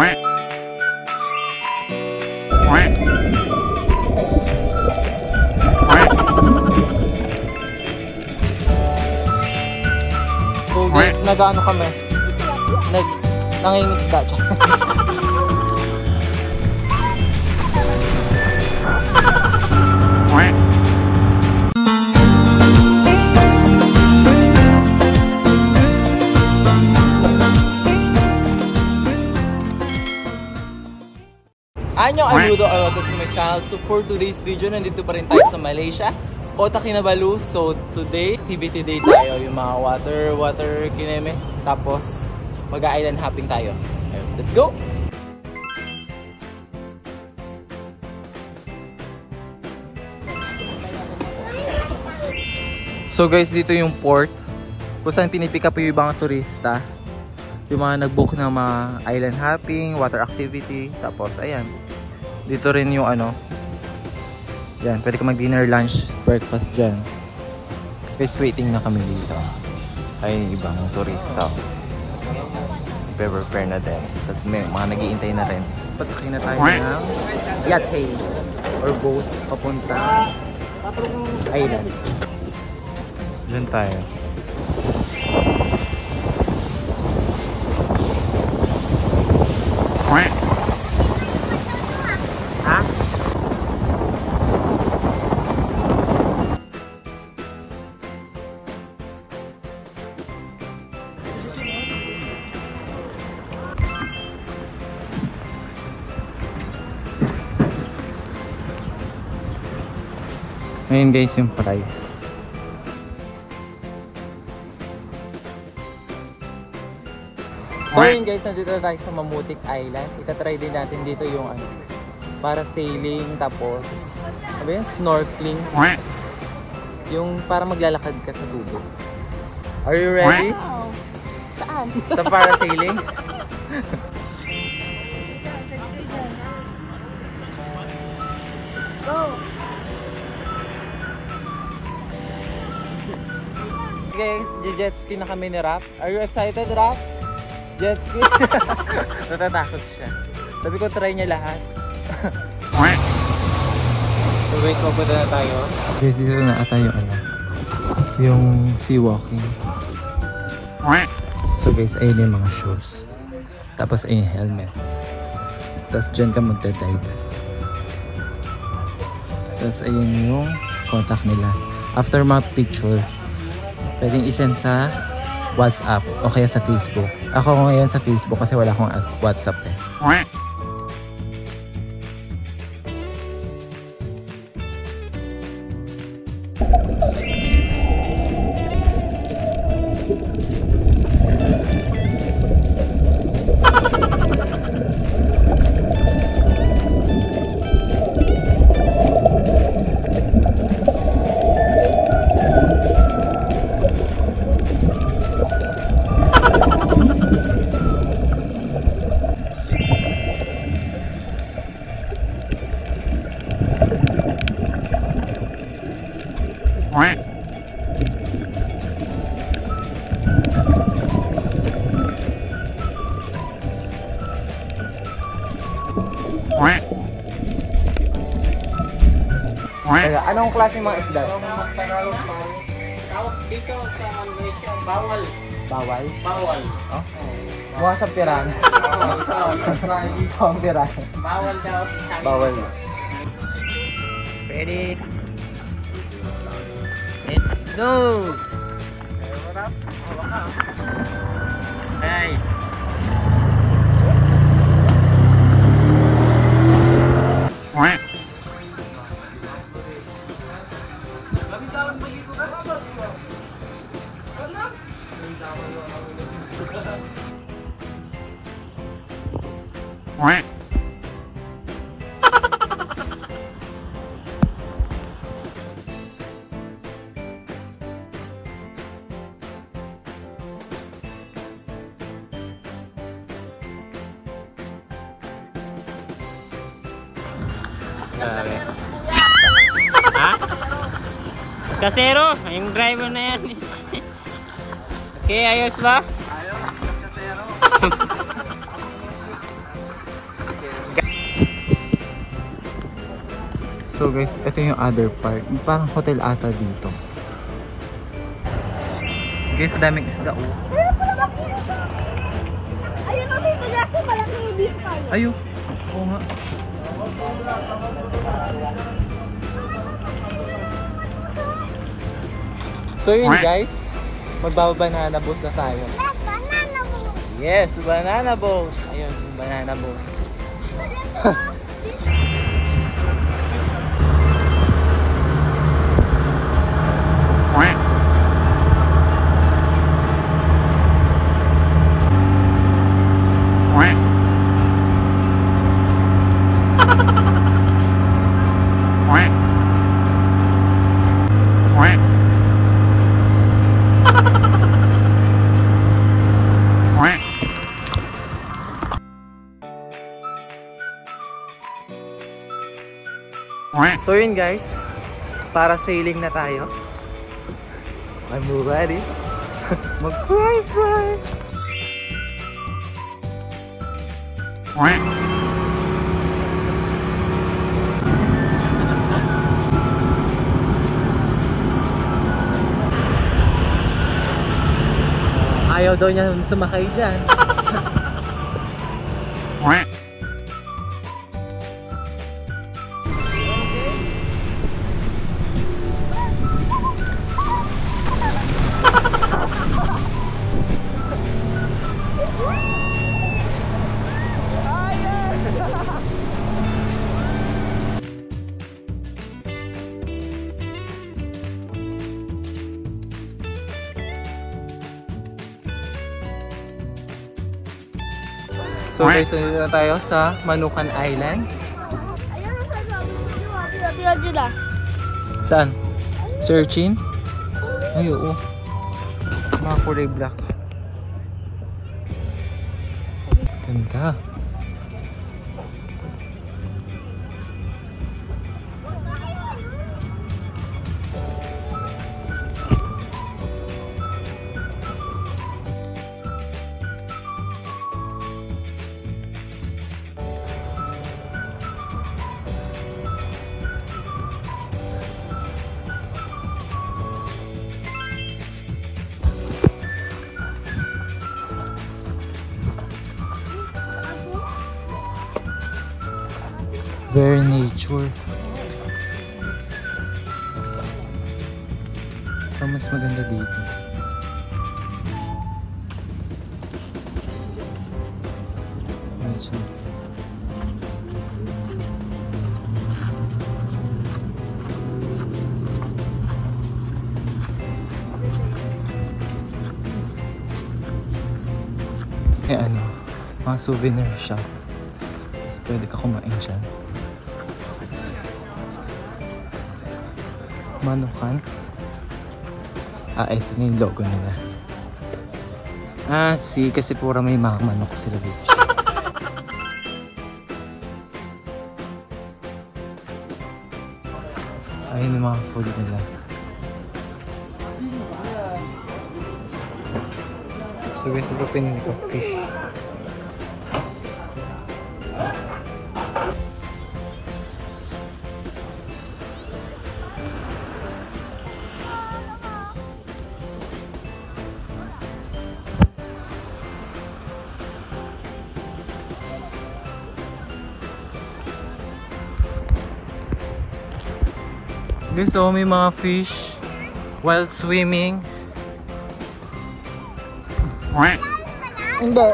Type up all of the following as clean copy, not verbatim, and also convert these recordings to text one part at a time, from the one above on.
So guys, nag-ano kami? Nangingisda. Anyong ayudo, welcome to my channel. So for today's video, nandito pa rin tayo sa Malaysia, Kota Kinabalu. So today, activity day tayo, yung mga water kineme. Tapos mag-island hopping tayo. Let's go! So guys, dito yung port kung saan pinipick up yung mga turista, yung mga nag-book ng mga island hopping, water activity. Tapos ayan, dito rin yung ano, yan, pwede ka mag dinner, lunch, breakfast dyan. Guys, waiting na kami dito. Ay, ibang turista. Prepare na din. Tapos may mga nag-iintay na rin. Pasakay na tayo ng yate or boat papunta island. Diyan tayo. Ha? Ngayon guys yung price. So yun guys, nandito tayo sa Mamutik Island. Itatry din natin dito yung ano, para sailing, tapos ano yun? Snorkeling. Yung para maglalakad ka sa tubig. Are you ready? Wow. Saan? Sa para sailing? Go! Okay, jet ski na kami ni Rap. Are you excited, Rap? Jet ski? Natatakot siya. Sabi ko, try niya lahat. So wait, mapunta na tayo. Okay, dito na ata yung ano, yung sea walking. So guys, ayun yung mga shoes. Tapos ayun yung helmet. Tapos dyan ka magdadive. Tapos ayun yung contact nila. After mga picture, pwedeng isend sa WhatsApp o kaya sa Facebook. Ako ngayon sa Facebook kasi wala akong WhatsApp eh. Anong klase mga isda? Tawag dito sa Malaysia, bawal. Bawal? Bawal. Oh? Mukha sa pirana. Mukha pirana. Bawal daw. Bawal. Ready? Let's go! Hey! Ha? Kasero, yung driver na yan. Okay, ayos ba? Ayos, kasero. So guys, ito yung other part. Parang hotel ata dito. Guys, daming isda oh. Ayun o, may paglaso, malaki yung beef tayo. Ayun. Oo nga. So yun guys, magbabanana boat na tayo. Banana boat. Yes, banana boat. Ayun, banana boat. So yun guys, para sailing na tayo. I'm ready. Mag-fly. Ayaw daw niya sumakay dyan. So guys, nandito na tayo sa Manukan Island. Ayun ang sabi ko, tira. Saan? Searching? Ay, oo. Mga kulay black. Ganda. Very nature. So, mas maganda dito. Nature. Eh ano, mga souvenir shop. Pwede ka kumain dyan. Manukan. Ito na yung logo nila. Kasi pura may mga manok sila dito. Ayun yung mga food nila. So guys, ito pa pinili ko fish. Guys, so may mga fish while swimming. Hindi.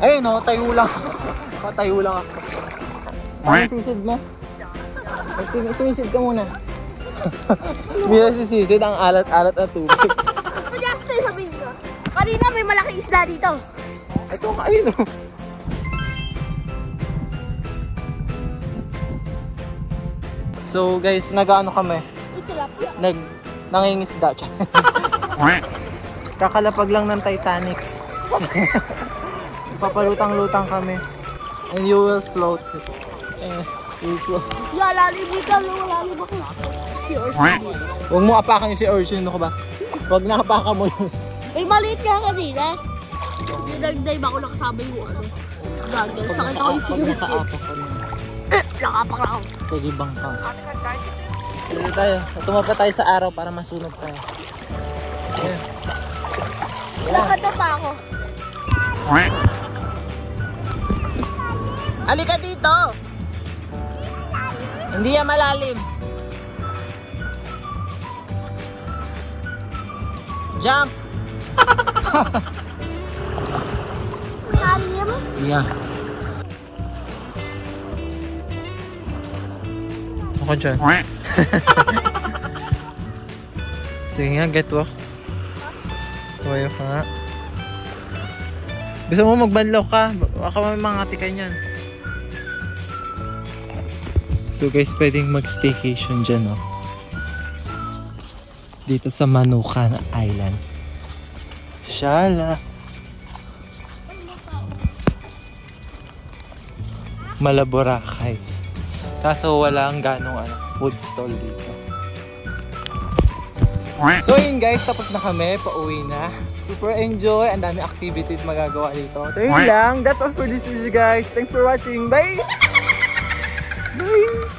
Ayun no, tayo lang. Patayo lang ako. Ano sisid mo? Sumisid ka muna. Hindi sisid, ang alat-alat na tubig. Just sabihin ko. Kanina may malaking isda dito. Ito ka, ayun o. So guys, nag-ano kami? Nangingisda siya. Kakalapag lang ng Titanic. Papalutang-lutang kami. And you will float. You float. Yeah, lalim dito. Lalim ako. Si Orson. Huwag mo apakan yung si Orson. Ano ka ba? Huwag nakapakan mo yun. May maliit ka kanina. Dinagday ba ako nakasabay mo ano? Gagawin. Sakit ako yung Pag nakaapak ka na. Lakapaklaw. Pwede bangka. Dito tayo. Tumapa tayo sa araw para masunog tayo. Ayan. Lakad pa ako. Halika dito! Hindi yan malalim. Jump! Malalim? Yeah. Ako dyan. Sige nga, get walk. Tumayo ka nga. Gusto mo magbanlaw ka? Baka may mga tika niyan. So guys, pwedeng mag-staycation dyan, oh. Dito sa Manukan Island. Shala. Malaborakay. Kaso walang ganong food stall dito. So yun guys, tapos na kami, pauwi na. Super enjoy, ang dami activities magagawa dito. So yun lang, that's all for this video guys. Thanks for watching, bye! Bye!